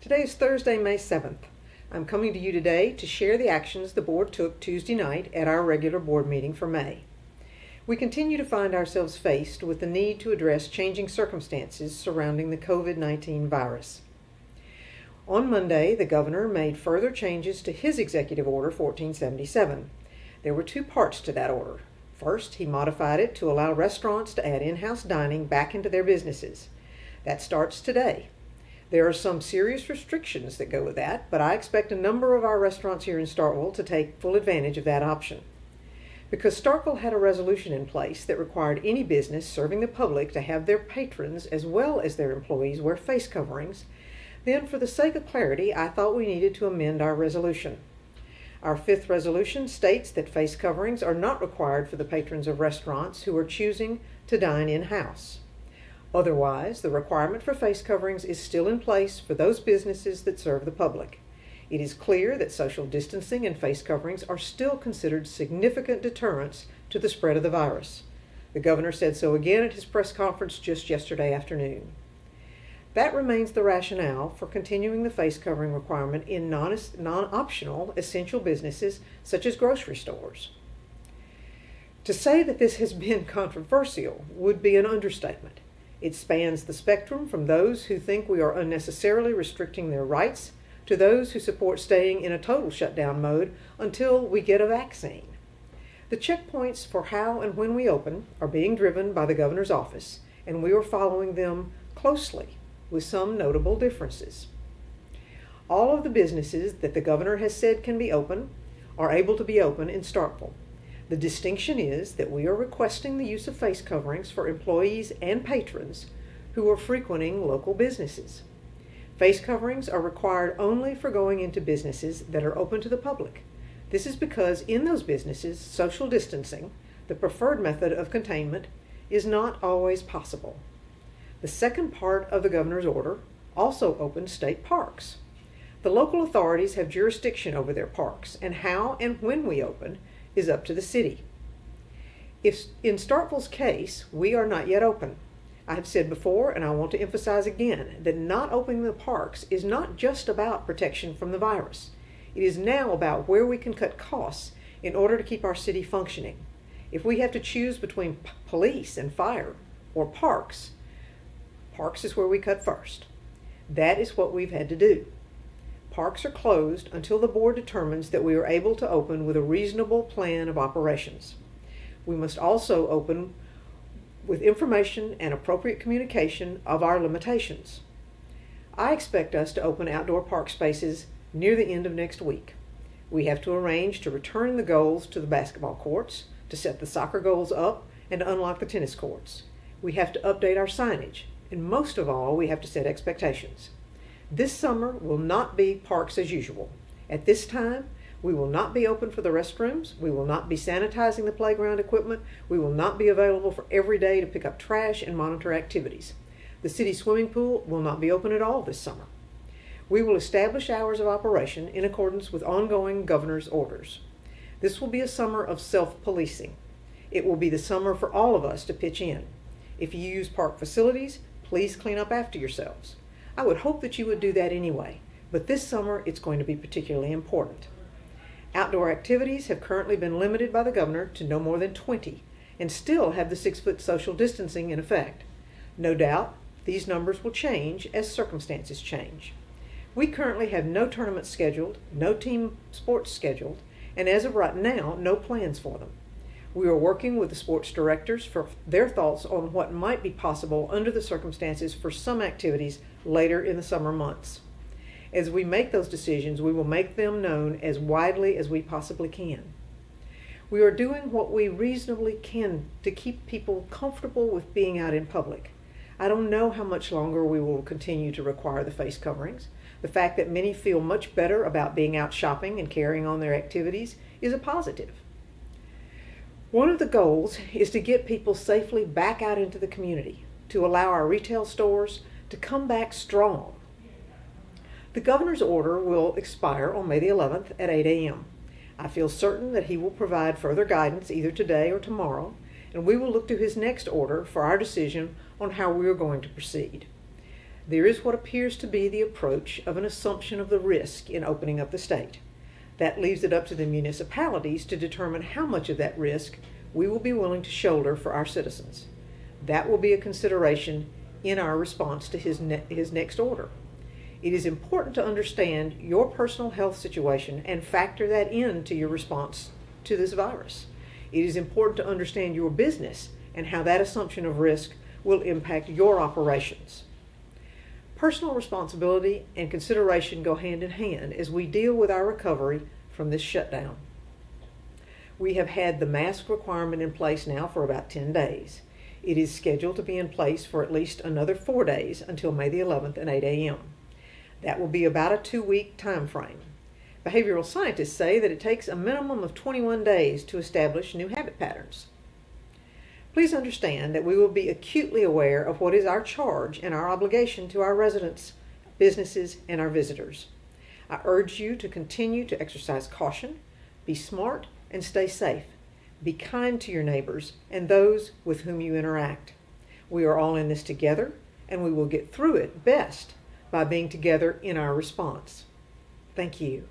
Today is Thursday, May 7th. I'm coming to you today to share the actions the board took Tuesday night at our regular board meeting for May. We continue to find ourselves faced with the need to address changing circumstances surrounding the COVID-19 virus. On Monday, the governor made further changes to his Executive Order 1477. There were two parts to that order. First, he modified it to allow restaurants to add in-house dining back into their businesses. That starts today. There are some serious restrictions that go with that, but I expect a number of our restaurants here in Starkville to take full advantage of that option. Because Starkville had a resolution in place that required any business serving the public to have their patrons as well as their employees wear face coverings, then for the sake of clarity, I thought we needed to amend our resolution. Our fifth resolution states that face coverings are not required for the patrons of restaurants who are choosing to dine in-house. Otherwise, the requirement for face coverings is still in place for those businesses that serve the public. It is clear that social distancing and face coverings are still considered significant deterrents to the spread of the virus. The governor said so again at his press conference just yesterday afternoon. That remains the rationale for continuing the face covering requirement in non-optional essential businesses such as grocery stores. To say that this has been controversial would be an understatement. It spans the spectrum from those who think we are unnecessarily restricting their rights to those who support staying in a total shutdown mode until we get a vaccine. The checkpoints for how and when we open are being driven by the governor's office, and we are following them closely with some notable differences. All of the businesses that the governor has said can be open are able to be open in Starkville. The distinction is that we are requesting the use of face coverings for employees and patrons who are frequenting local businesses. Face coverings are required only for going into businesses that are open to the public. This is because in those businesses, social distancing, the preferred method of containment, is not always possible. The second part of the governor's order also opens state parks. The local authorities have jurisdiction over their parks, and how and when we open is up to the city. If in Starkville's case, we are not yet open. I have said before, and I want to emphasize again, that not opening the parks is not just about protection from the virus. It is now about where we can cut costs in order to keep our city functioning. If we have to choose between police and fire or parks is where we cut first. That is what we've had to do. Parks are closed until the board determines that we are able to open with a reasonable plan of operations. We must also open with information and appropriate communication of our limitations. I expect us to open outdoor park spaces near the end of next week. We have to arrange to return the goals to the basketball courts, to set the soccer goals up, and to unlock the tennis courts. We have to update our signage, and most of all, we have to set expectations. This summer will not be parks as usual. At this time, we will not be open for the restrooms. We will not be sanitizing the playground equipment. We will not be available for every day to pick up trash and monitor activities. The city swimming pool will not be open at all this summer. We will establish hours of operation in accordance with ongoing governor's orders. This will be a summer of self-policing. It will be the summer for all of us to pitch in. If you use park facilities, please clean up after yourselves. I would hope that you would do that anyway, but this summer it's going to be particularly important. Outdoor activities have currently been limited by the governor to no more than 20 and still have the 6-foot social distancing in effect. No doubt, these numbers will change as circumstances change. We currently have no tournaments scheduled, no team sports scheduled, and as of right now, no plans for them. We are working with the sports directors for their thoughts on what might be possible under the circumstances for some activities later in the summer months. As we make those decisions, we will make them known as widely as we possibly can. We are doing what we reasonably can to keep people comfortable with being out in public. I don't know how much longer we will continue to require the face coverings. The fact that many feel much better about being out shopping and carrying on their activities is a positive. One of the goals is to get people safely back out into the community, to allow our retail stores to come back strong. The governor's order will expire on May the 11th at 8 a.m. I feel certain that he will provide further guidance either today or tomorrow, and we will look to his next order for our decision on how we are going to proceed. There is what appears to be the approach of an assumption of the risk in opening up the state. That leaves it up to the municipalities to determine how much of that risk we will be willing to shoulder for our citizens. That will be a consideration in our response to his next order. It is important to understand your personal health situation and factor that into your response to this virus. It is important to understand your business and how that assumption of risk will impact your operations. Personal responsibility and consideration go hand in hand as we deal with our recovery from this shutdown. We have had the mask requirement in place now for about 10 days. It is scheduled to be in place for at least another 4 days until May the 11th at 8 a.m. That will be about a 2-week time frame. Behavioral scientists say that it takes a minimum of 21 days to establish new habit patterns. Please understand that we will be acutely aware of what is our charge and our obligation to our residents, businesses, and our visitors. I urge you to continue to exercise caution, be smart, and stay safe. Be kind to your neighbors and those with whom you interact. We are all in this together, and we will get through it best by being together in our response. Thank you.